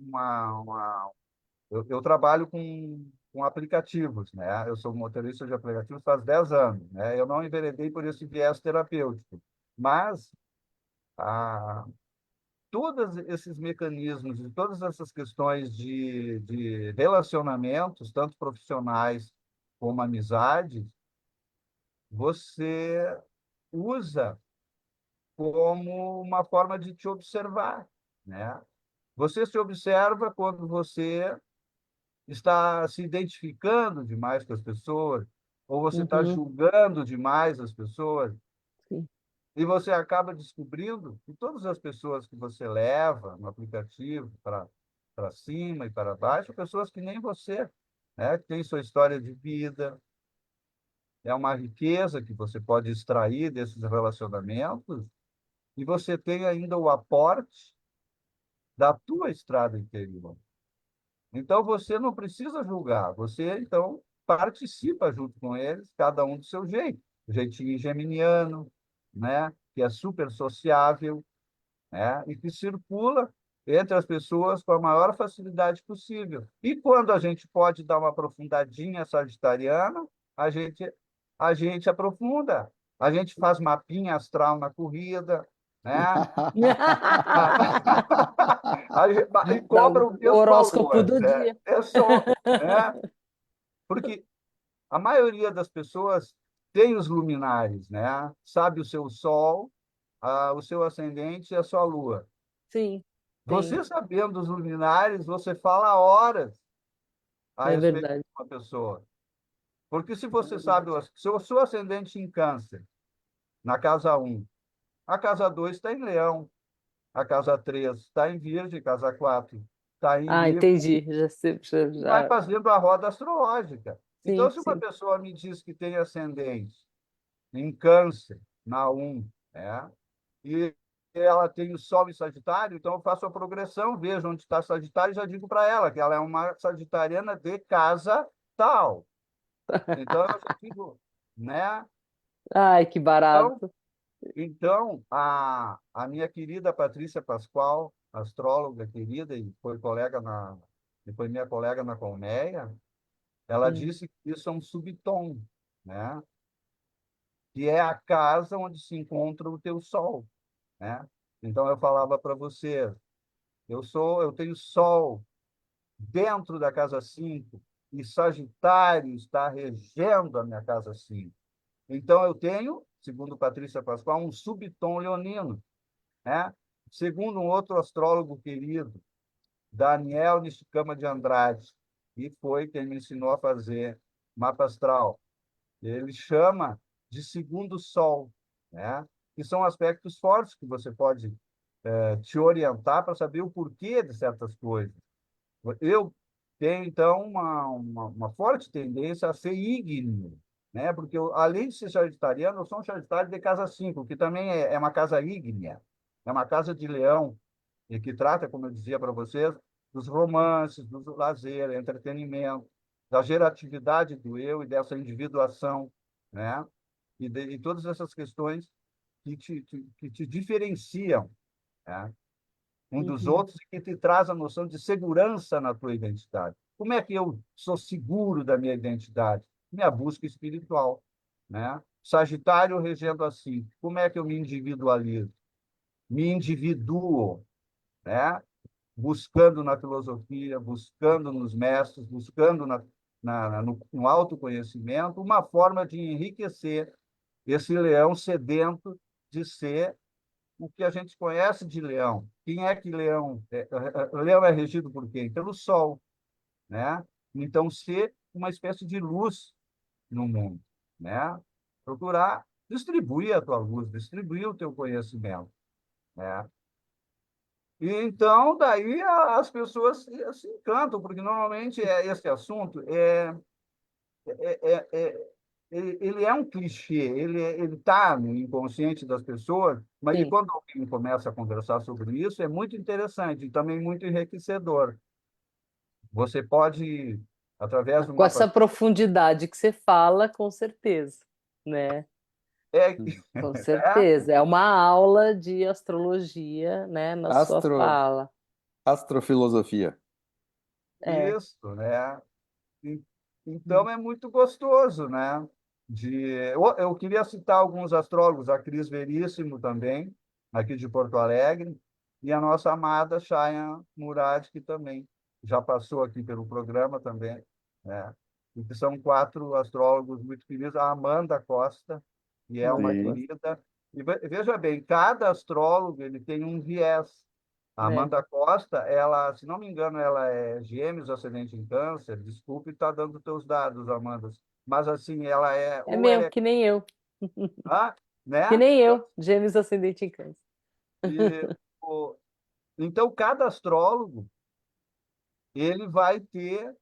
eu trabalho com aplicativos, né? Eu sou motorista de aplicativos faz 10 anos, né? Eu não enveredei por esse viés terapêutico, mas a, todos esses mecanismos e todas essas questões de relacionamentos, tanto profissionais como amizades, você usa como uma forma de te observar, né? Você se observa quando você está se identificando demais com as pessoas, ou você está Uhum, julgando demais as pessoas, sim. e você acaba descobrindo que todas as pessoas que você leva no aplicativo para cima e para baixo, são pessoas que nem você, né? Que têm sua história de vida, é uma riqueza que você pode extrair desses relacionamentos, e você tem ainda o aporte da tua estrada interior. Então, você não precisa julgar, você, então, participa junto com eles, cada um do seu jeito. O jeitinho geminiano, né? Que é super sociável, né? E que circula entre as pessoas com a maior facilidade possível. E quando a gente pode dar uma aprofundadinha sagitariana, a gente, a gente aprofunda. A gente faz mapinha astral na corrida, né? E Dá cobra o o mesmo horóscopo valor. do É, dia. é só, né? Porque a maioria das pessoas tem os luminares, né? Sabe o seu sol, o seu ascendente e a sua lua. Sim, tem. Você sabendo os luminares, você fala horas a É respeito verdade. de uma pessoa. Porque se você sabe, se o seu ascendente em câncer, na casa um, a casa 2 está em leão, a casa 3 está em virgem, a casa 4 está em Ah, Libra, entendi. Já sei, e vai já. fazendo a roda astrológica. Então, Sim, se uma sim. pessoa me diz que tem ascendente em câncer, na um, né? E ela tem o Sol em Sagitário, então eu faço a progressão, vejo onde está Sagitário e já digo para ela que ela é uma sagitariana de casa tal. Então, eu já digo, né? Ai, que Então, barato. então a minha querida Patrícia Pascoal, astróloga querida e foi minha colega na colmeia, ela Hum. disse que isso é um subtom, né? que é a casa onde se encontra o teu Sol, né? Então eu falava para você, eu tenho Sol dentro da casa 5 e Sagitário está regendo a minha casa 5. Então eu tenho, segundo Patrícia Pascoal, um subtom leonino, né? Segundo um outro astrólogo querido, Daniel Nishikama de Andrade, e foi quem me ensinou a fazer mapa astral. Ele chama de segundo sol, né? Que são aspectos fortes que você pode te orientar para saber o porquê de certas coisas. Eu tenho, então, uma forte tendência a ser ígneo, né? Porque, eu, além de ser sagitariano, eu sou um sagitário de casa 5, que também é uma casa ígnea, é uma casa de leão, e que trata, como eu dizia para vocês, dos romances, do lazer, entretenimento, da geratividade do eu e dessa individuação, né? E todas essas questões que te diferenciam, né? Um dos Uhum. outros, que te traz a noção de segurança na tua identidade. Como é que eu sou seguro da minha identidade? Minha busca espiritual, né? Sagitário regendo assim. Como é que eu me individualizo? Me individuo, né? Buscando na filosofia, buscando nos mestres, buscando no autoconhecimento, uma forma de enriquecer esse leão sedento de ser o que a gente conhece de leão. Quem é que leão? Leão é regido por quem? Pelo sol, né? Então, ser uma espécie de luz no mundo, né? Procurar distribuir a tua luz, distribuir o teu conhecimento, né? E então, daí as pessoas se encantam, porque normalmente esse assunto é, é, ele é um clichê, ele está no inconsciente das pessoas, mas Sim. quando alguém começa a conversar sobre isso, é muito interessante e também muito enriquecedor. Você pode, através do Com essa mapa... profundidade que você fala, com certeza, né? É, Com é certeza. É uma aula de astrologia, né, na sua Astro, fala. astrofilosofia. É. isso, né? E- Então é muito gostoso, né? Eu queria citar alguns astrólogos, a Cris Veríssimo também, aqui de Porto Alegre, e a nossa amada Chayan Murad, que também já passou aqui pelo programa também, né? E que são 4 astrólogos muito queridos, a Amanda Costa, que é uma Manda Sim. coisa. querida. E veja bem, cada astrólogo ele tem um viés. A É. Amanda Costa, ela, se não me engano, ela é Gêmeos, ascendente em Câncer. Desculpe estar dando teus dados, Amanda. Mas assim, ela é É ou mesmo, ela é, que nem eu. ah, Que né? nem eu, Gêmeos ascendente em Câncer. E, o, então cada astrólogo ele vai ter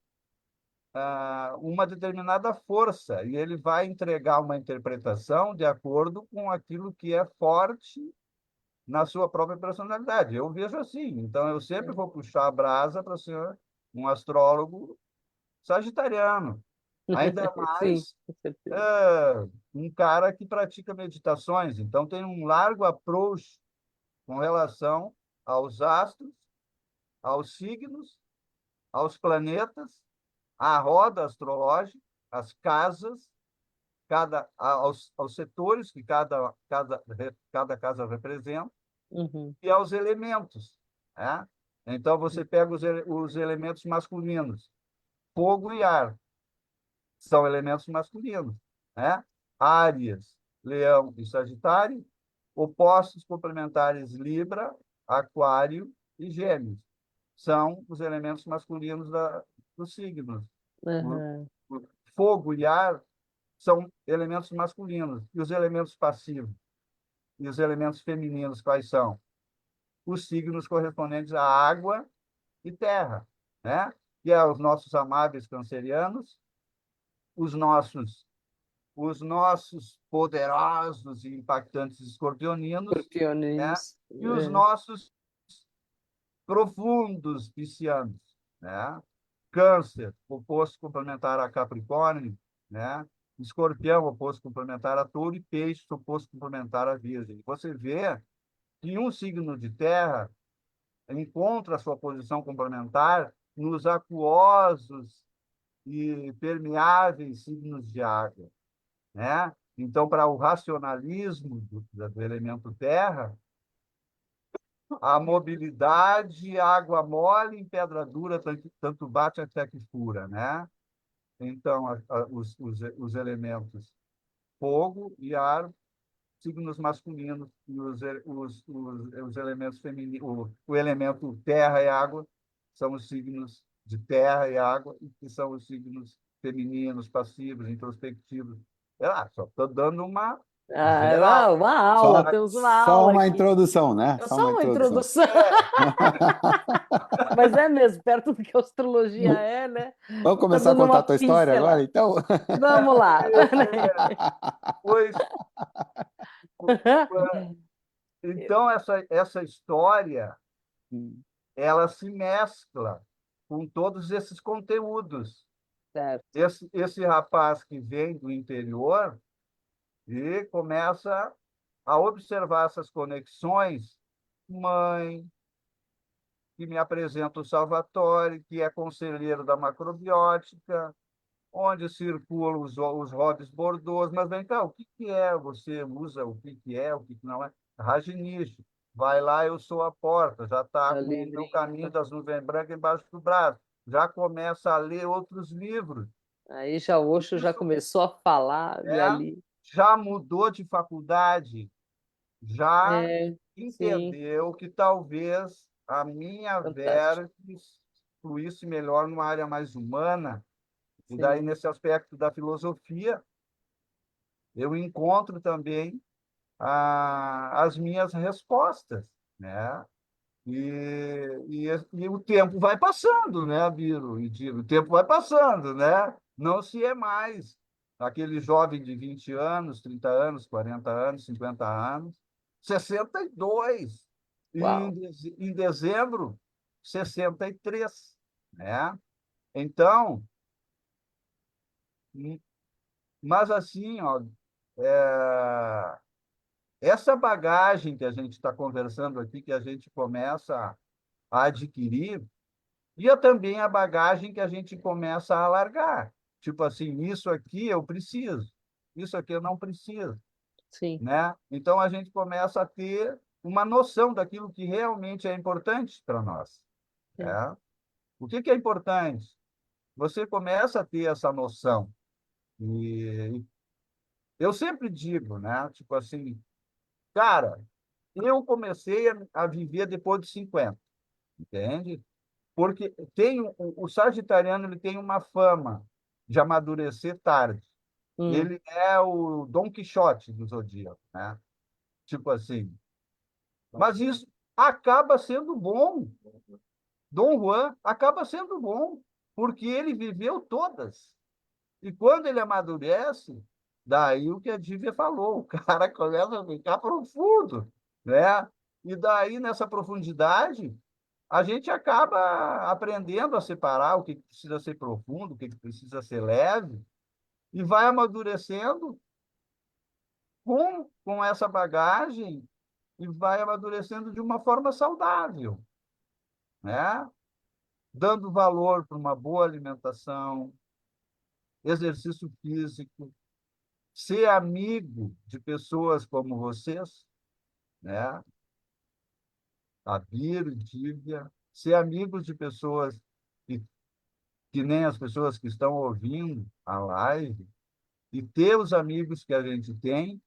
uma determinada força e ele vai entregar uma interpretação de acordo com aquilo que é forte na sua própria personalidade. Eu vejo assim. Então eu sempre vou puxar a brasa para ser um astrólogo sagitariano. Ainda Sim, mais com certeza. é, um cara que pratica meditações. Então, tem um largo approach com relação aos astros, aos signos, aos planetas, à roda astrológica, às casas, aos setores que cada casa representa Uhum. e aos elementos. Né? Então, você pega os elementos masculinos, fogo e ar. São elementos masculinos, né? Áries, Leão e Sagitário, opostos complementares Libra, Aquário e Gêmeos. São os elementos masculinos dos signos. O, Aham. o fogo e ar são elementos masculinos. E os elementos passivos e os elementos femininos quais são? Os signos correspondentes à água e terra, né? Que é os nossos amáveis cancerianos, os nossos poderosos e impactantes escorpioninos, né? Escorpiões. E os É. nossos profundos piscianos, né? Câncer, oposto complementar a Capricórnio, né? Escorpião, oposto complementar a Touro, e Peixe, oposto complementar a Virgem. Você vê que um signo de terra encontra a sua posição complementar nos aquosos e permeáveis signos de água, né? Então, para o racionalismo do elemento terra, a mobilidade, água mole em pedra dura, tanto bate até que fura, né? Então, os elementos fogo e ar, signos masculinos, e os elementos femininos, o elemento terra e água são os signos de terra e água, e que são os signos femininos, passivos, introspectivos. Só estou dando uma Ah, geral. uma aula, Só, temos uma só aula uma aqui. introdução, né? É Só uma só uma introdução. introdução, mas é mesmo, perto do que a astrologia é, né? Vamos Tá começar a dando contar uma a tua história agora, pincelada. então? Vamos lá. Pois, então, essa história ela se mescla com todos esses conteúdos. Certo. Esse rapaz que vem do interior e começa a observar essas conexões, mãe, que me apresenta o Salvatore, que é conselheiro da macrobiótica, onde circulam os hobbies bordôs. Mas vem cá, o que que é? Você usa o que é, o que que não é? Rajinish. Vai lá, eu sou a porta. Já está É o com o meu livrinho. caminho das nuvens brancas embaixo do braço. Já começa a ler outros livros. Aí já o Osho já Isso começou a falar e é, ali. já mudou de faculdade, já É, sim, entendeu que talvez a minha fantástico. Vera fluísse melhor numa área mais humana. E daí, Sim, nesse aspecto da filosofia, eu encontro também as minhas respostas, né? E o tempo vai passando, né, Biro e Diro? O tempo vai passando, né? Não se é mais aquele jovem de 20 anos, 30 anos, 40 anos, 50 anos, 62. E uau. em dezembro, 63, né? Então, mas assim, ó, é, essa bagagem que a gente está conversando aqui, que a gente começa a adquirir, e é também a bagagem que a gente começa a largar. Tipo assim, isso aqui eu preciso, isso aqui eu não preciso, Sim, né? Então a gente começa a ter uma noção daquilo que realmente é importante para nós, é, né? O que que é importante? Você começa a ter essa noção. E eu sempre digo, né? Tipo assim, cara, eu comecei a viver depois de 50, entende? Porque o sagitariano ele tem uma fama de amadurecer tarde. hum, Ele é o Dom Quixote do zodíaco, né? Tipo assim. Mas isso acaba sendo bom. Dom Juan acaba sendo bom, porque ele viveu todas. E quando ele amadurece, daí o que a Dívia falou, o cara começa a ficar profundo, né? E daí, nessa profundidade, a gente acaba aprendendo a separar o que precisa ser profundo, o que precisa ser leve, e vai amadurecendo com essa bagagem e vai amadurecendo de uma forma saudável, né? Dando valor para uma boa alimentação, exercício físico, ser amigo de pessoas como vocês, né? A Biro, Dívia, ser amigos de pessoas que, que nem as pessoas que estão ouvindo a live, e ter os amigos que a gente tem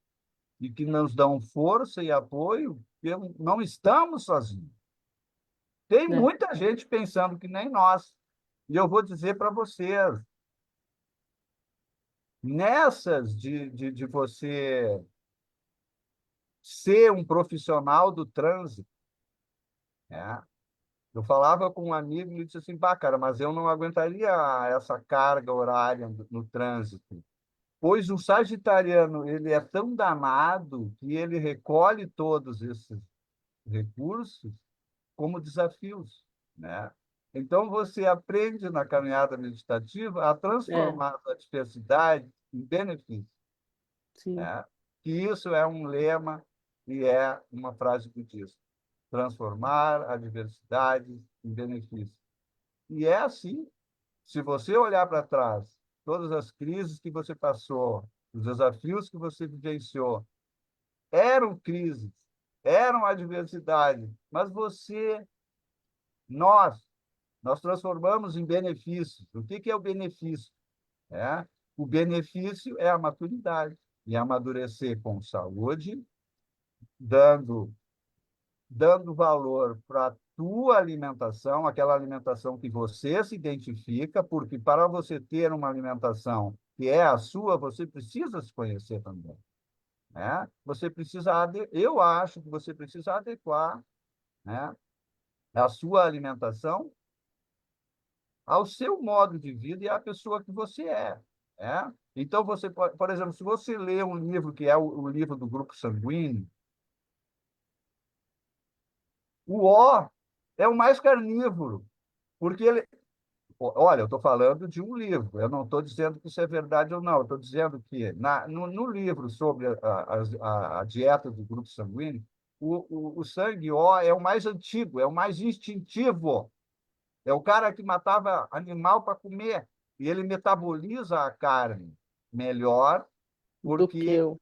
e que nos dão força e apoio, que não estamos sozinhos. Tem né? muita gente pensando que nem nós. E eu vou dizer para vocês, nessas de você ser um profissional do trânsito, né? Eu falava com um amigo e ele disse assim, pá, cara, mas eu não aguentaria essa carga horária no trânsito. Pois o sagitariano, ele é tão danado que ele recolhe todos esses recursos como desafios, né? Então, você aprende na caminhada meditativa a É, transformar a diversidade em benefício, sim, né? Que isso é um lema e é uma frase budista. Transformar a diversidade em benefício. E é assim, se você olhar para trás, todas as crises que você passou, os desafios que você vivenciou eram crises, eram adversidades, mas nós, nós transformamos em benefícios. O que é o benefício? É, o benefício é a maturidade e amadurecer com saúde, dando, dando valor para a tua alimentação, aquela alimentação que você se identifica, porque para você ter uma alimentação que é a sua, você precisa se conhecer também. Né? Eu acho que você precisa adequar, né, a sua alimentação ao seu modo de vida e à pessoa que você é. Né? Então, você pode, por exemplo, se você lê um livro que é o livro do Grupo Sanguíneo, o O é o mais carnívoro, porque ele. Olha, eu estou falando de um livro, eu não estou dizendo que isso é verdade ou não, eu estou dizendo que no livro sobre a dieta do grupo sanguíneo, o sangue O é o mais antigo, é o mais instintivo, é o cara que matava animal para comer, e ele metaboliza a carne melhor, Do que porque eu.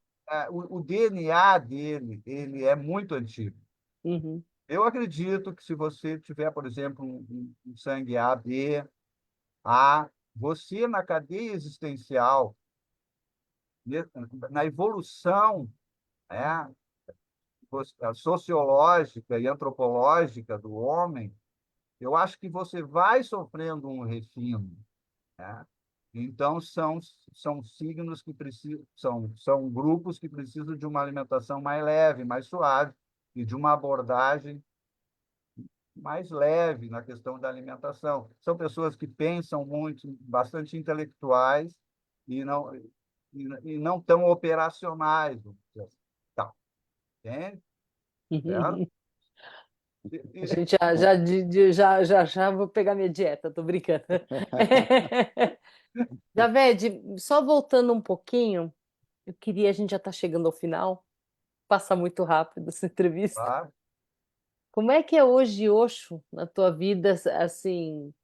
o DNA dele ele é muito antigo. Uhum. Eu acredito que se você tiver, por exemplo, um sangue AB, A, você na cadeia existencial, na evolução, né, sociológica e antropológica do homem, eu acho que você vai sofrendo um refino, né? Então, são signos que precisam, são grupos que precisam de uma alimentação mais leve, mais suave, e de uma abordagem mais leve na questão da alimentação. São pessoas que pensam muito, bastante intelectuais e não tão operacionais. Vamos dizer assim. Tá, entende? Certo? E, A e, gente já vou pegar minha dieta, tô brincando. Javed, só voltando um pouquinho, a gente já está chegando ao final, passa muito rápido essa entrevista. tá? Como é que é hoje Osho na tua vida, assim,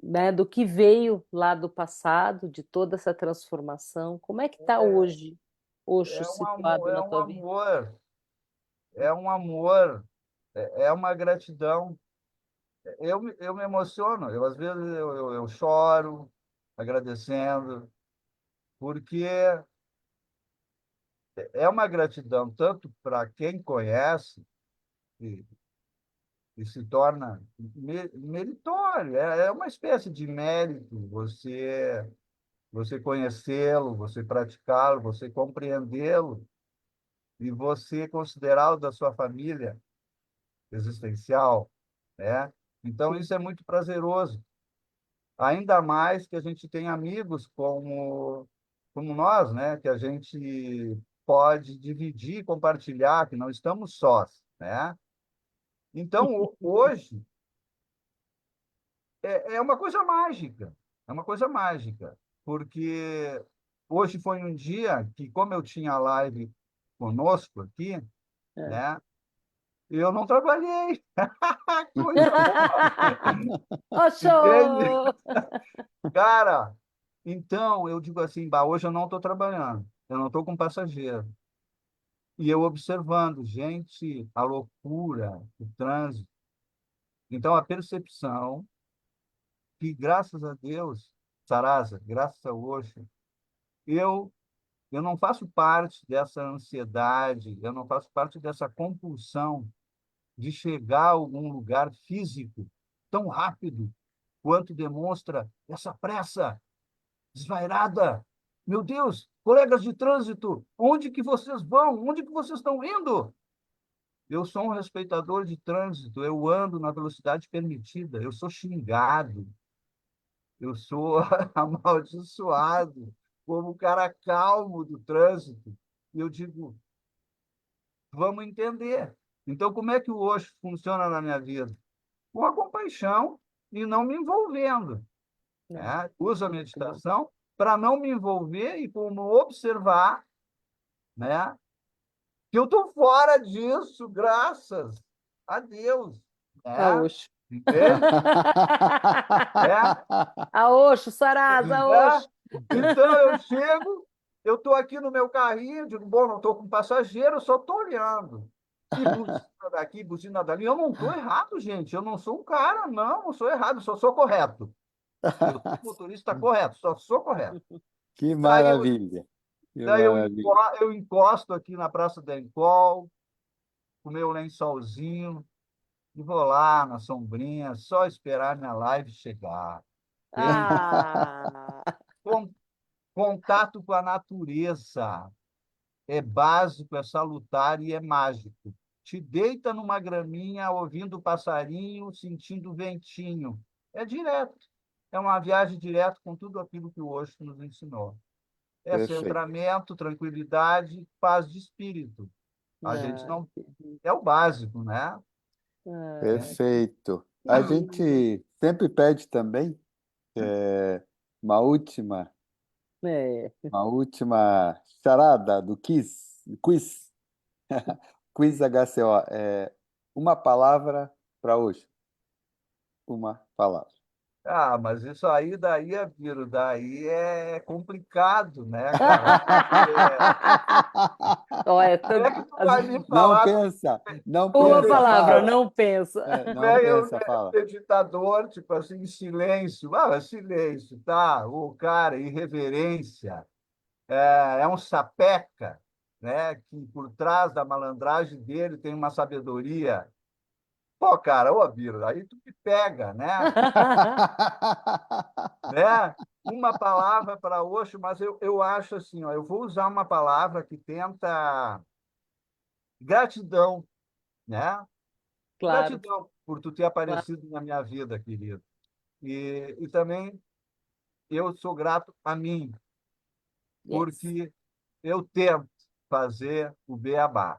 né, do que veio lá do passado, de toda essa transformação? Como é que está hoje Osho É um amor, situado na tua vida? é um amor, é uma gratidão. Eu me emociono, às vezes eu choro agradecendo, porque é uma gratidão tanto para quem conhece e, e se torna meritório, é uma espécie de mérito você conhecê-lo, você praticá-lo, você compreendê-lo e você considerá-lo da sua família existencial, né? Então Sim. isso é muito prazeroso, ainda mais que a gente tem amigos como nós, né? Que a gente pode dividir, compartilhar, que não estamos sós, né? Então, hoje, é uma coisa mágica, é uma coisa mágica, porque hoje foi um dia que, como eu tinha live conosco aqui, É. né? Eu não trabalhei. Coisa boa, entende? Osho! Cara, então eu digo assim, bah, hoje eu não estou trabalhando, eu não estou com passageiro. E eu observando, gente, a loucura, o trânsito. Então, a percepção que, graças a Deus, Sarasa, graças a Osho, eu, eu não faço parte dessa ansiedade, eu não faço parte dessa compulsão de chegar a algum lugar físico tão rápido quanto demonstra essa pressa desvairada. Meu Deus, colegas de trânsito, onde que vocês vão? Onde que vocês estão indo? Eu sou um respeitador de trânsito, eu ando na velocidade permitida, eu sou xingado, eu sou amaldiçoado como um cara calmo do trânsito. E eu digo, vamos entender. Então, como é que o Osho funciona na minha vida? Com a compaixão e não me envolvendo. É, Né? Uso a muito bom. meditação para não me envolver e como observar, né? Que eu estou fora disso, graças a Deus. A Né? Osho. Entende? É, A Osho, Sarasa, a é. Osho. Então eu chego. Eu estou aqui no meu carrinho, digo, bom, não estou com passageiro, só estou olhando. E buzina daqui, buzina dali. Eu não estou errado, gente. Eu não sou um cara, não sou errado, só sou correto. Eu sou motorista correto, só sou correto. Que Daí eu, maravilha, que daí eu, maravilha. enco- eu encosto aqui na Praça da Encol, com o meu lençolzinho, e vou lá na sombrinha, só esperar minha live chegar. Ah, Con- Contato com a natureza é básico, é salutar e é mágico. Te deita numa graminha, ouvindo o passarinho, sentindo o ventinho. É direto. É uma viagem direto com tudo aquilo que o Osho nos ensinou. É Perfeito, centramento, tranquilidade, paz de espírito. A gente ah, não. É o básico, né? ah, É. perfeito. que A lindo. gente sempre pede também uma última, É. uma última charada do quiz, quiz HCO. Uma palavra para hoje. Uma palavra. Ah, mas isso aí daí, Biro, daí é complicado, né, cara? Porque Olha, como é que tu vai me Não falar pensa, não do uma pensa, palavra, fala. meditador? não pensa. Não Né? Eu, pensa, fala. meditador, tipo assim, silêncio. Ah, silêncio, tá? O cara, irreverência, é um sapeca, né? Que por trás da malandragem dele tem uma sabedoria. Pô, cara, ô, Biro, aí tu me pega, né? Né? Uma palavra para Osho, mas eu acho assim, ó, eu vou usar uma palavra que tenta gratidão, né? Claro, Gratidão por tu ter claro. aparecido na minha vida, querido. E também eu sou grato a mim, Yes. porque eu tento fazer o beabá.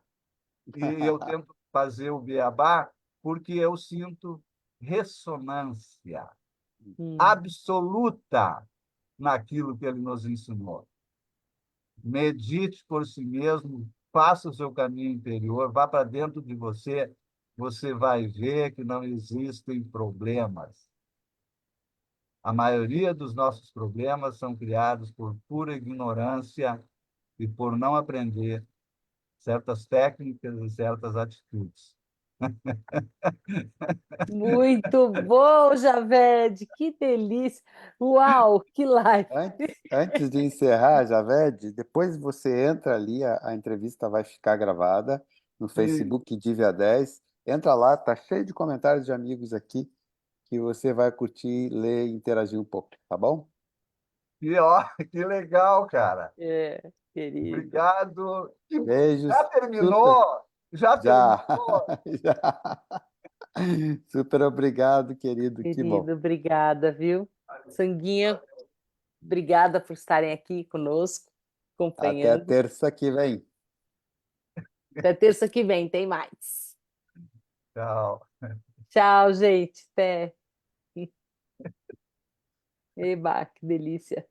E eu tento fazer o beabá porque eu sinto ressonância Hum. absoluta naquilo que ele nos ensinou. Medite por si mesmo, faça o seu caminho interior, vá para dentro de você, você vai ver que não existem problemas. A maioria dos nossos problemas são criados por pura ignorância e por não aprender certas técnicas e certas atitudes. Muito bom, Javed, que delícia. Uau, que live. Antes de encerrar, Javed, depois você entra ali, a entrevista vai ficar gravada no E, Facebook Divia 10. Entra lá, tá cheio de comentários de amigos aqui que você vai curtir, ler e interagir um pouco, tá bom? ó, que legal, cara. É, querido. Obrigado. Já Beijos, super, terminou? Já já, terminou? já. Super obrigado, querido, que bom. Querido, obrigada, viu? Sanguinha, obrigada por estarem aqui conosco, Até acompanhando. terça que vem. Até terça que vem, tem mais. Tchau. Tchau, gente. Até. Eba, que delícia.